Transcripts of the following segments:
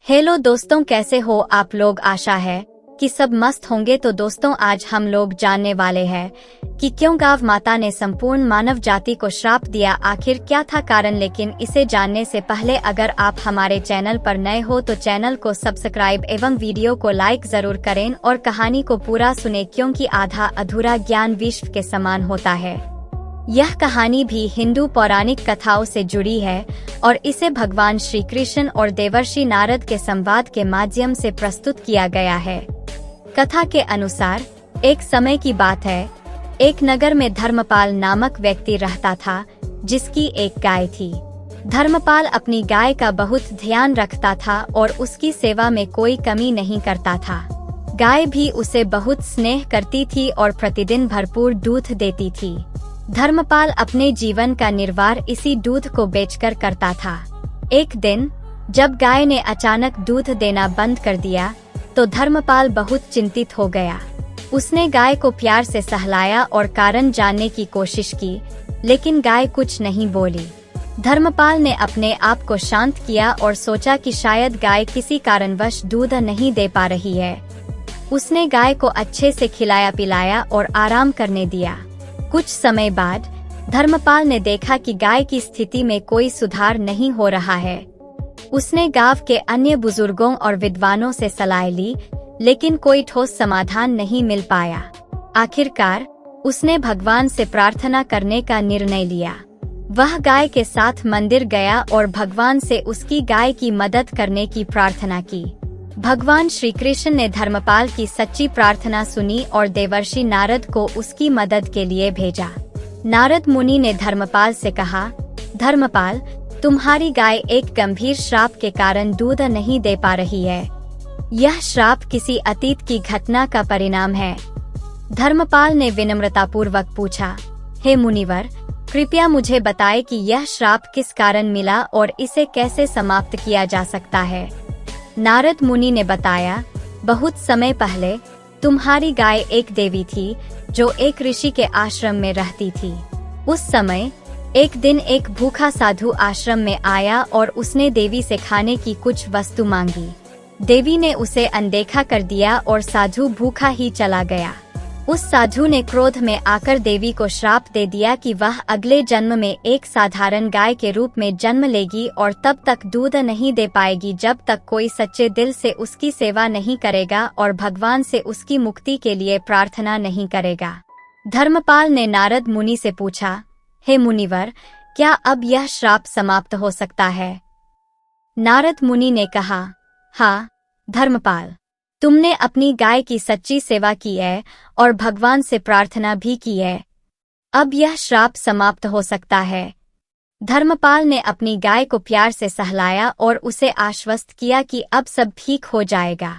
Hello दोस्तों, कैसे हो आप लोग। आशा है कि सब मस्त होंगे। तो दोस्तों, आज हम लोग जानने वाले हैं कि क्यों गौ माता ने संपूर्ण मानव जाति को श्राप दिया। आखिर क्या था कारण। लेकिन इसे जानने से पहले अगर आप हमारे चैनल पर नए हो तो चैनल को सब्सक्राइब एवं वीडियो को लाइक जरूर करें और कहानी को पूरा सुने, क्योंकि आधा अधूरा ज्ञान विश्व के समान होता है। यह कहानी भी हिंदू पौराणिक कथाओं से जुड़ी है और इसे भगवान श्री कृष्ण और देवर्षि नारद के संवाद के माध्यम से प्रस्तुत किया गया है। कथा के अनुसार एक समय की बात है, एक नगर में धर्मपाल नामक व्यक्ति रहता था, जिसकी एक गाय थी। धर्मपाल अपनी गाय का बहुत ध्यान रखता था और उसकी सेवा में कोई कमी नहीं करता था। गाय भी उसे बहुत स्नेह करती थी और प्रतिदिन भरपूर दूध देती थी। धर्मपाल अपने जीवन का निर्वाह इसी दूध को बेचकर करता था। एक दिन जब गाय ने अचानक दूध देना बंद कर दिया तो धर्मपाल बहुत चिंतित हो गया। उसने गाय को प्यार से सहलाया और कारण जानने की कोशिश की, लेकिन गाय कुछ नहीं बोली। धर्मपाल ने अपने आप को शांत किया और सोचा कि शायद गाय किसी कारणवश दूध नहीं दे पा रही है। उसने गाय को अच्छे से खिलाया पिलाया और आराम करने दिया। कुछ समय बाद धर्मपाल ने देखा कि गाय की स्थिति में कोई सुधार नहीं हो रहा है। उसने गांव के अन्य बुजुर्गों और विद्वानों से सलाह ली, लेकिन कोई ठोस समाधान नहीं मिल पाया। आखिरकार उसने भगवान से प्रार्थना करने का निर्णय लिया। वह गाय के साथ मंदिर गया और भगवान से उसकी गाय की मदद करने की प्रार्थना की। भगवान श्री कृष्ण ने धर्मपाल की सच्ची प्रार्थना सुनी और देवर्षि नारद को उसकी मदद के लिए भेजा। नारद मुनि ने धर्मपाल से कहा, धर्मपाल, तुम्हारी गाय एक गंभीर श्राप के कारण दूध नहीं दे पा रही है। यह श्राप किसी अतीत की घटना का परिणाम है। धर्मपाल ने विनम्रतापूर्वक पूछा, हे मुनिवर, कृपया मुझे बताएं कि यह श्राप किस कारण मिला और इसे कैसे समाप्त किया जा सकता है। नारद मुनि ने बताया, बहुत समय पहले तुम्हारी गाय एक देवी थी जो एक ऋषि के आश्रम में रहती थी। उस समय एक दिन एक भूखा साधु आश्रम में आया और उसने देवी से खाने की कुछ वस्तु मांगी। देवी ने उसे अनदेखा कर दिया और साधु भूखा ही चला गया। उस साधु ने क्रोध में आकर देवी को श्राप दे दिया कि वह अगले जन्म में एक साधारण गाय के रूप में जन्म लेगी और तब तक दूध नहीं दे पाएगी जब तक कोई सच्चे दिल से उसकी सेवा नहीं करेगा और भगवान से उसकी मुक्ति के लिए प्रार्थना नहीं करेगा। धर्मपाल ने नारद मुनि से पूछा, हे मुनिवर, क्या अब यह श्राप समाप्त हो सकता है। नारद मुनि ने कहा, हाँ धर्मपाल, तुमने अपनी गाय की सच्ची सेवा की है और भगवान से प्रार्थना भी की है। अब यह श्राप समाप्त हो सकता है। धर्मपाल ने अपनी गाय को प्यार से सहलाया और उसे आश्वस्त किया कि अब सब ठीक हो जाएगा।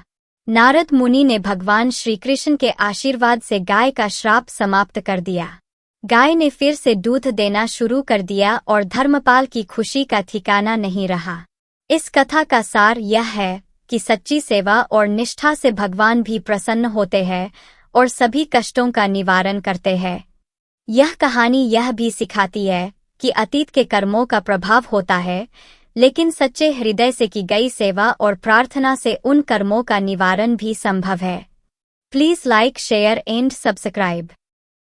नारद मुनि ने भगवान श्री कृष्ण के आशीर्वाद से गाय का श्राप समाप्त कर दिया। गाय ने फिर से दूध देना शुरू कर दिया और धर्मपाल की खुशी का ठिकाना नहीं रहा। इस कथा का सार यह है कि सच्ची सेवा और निष्ठा से भगवान भी प्रसन्न होते हैं और सभी कष्टों का निवारण करते हैं। यह कहानी यह भी सिखाती है कि अतीत के कर्मों का प्रभाव होता है, लेकिन सच्चे हृदय से की गई सेवा और प्रार्थना से उन कर्मों का निवारण भी संभव है। Please like, share and subscribe.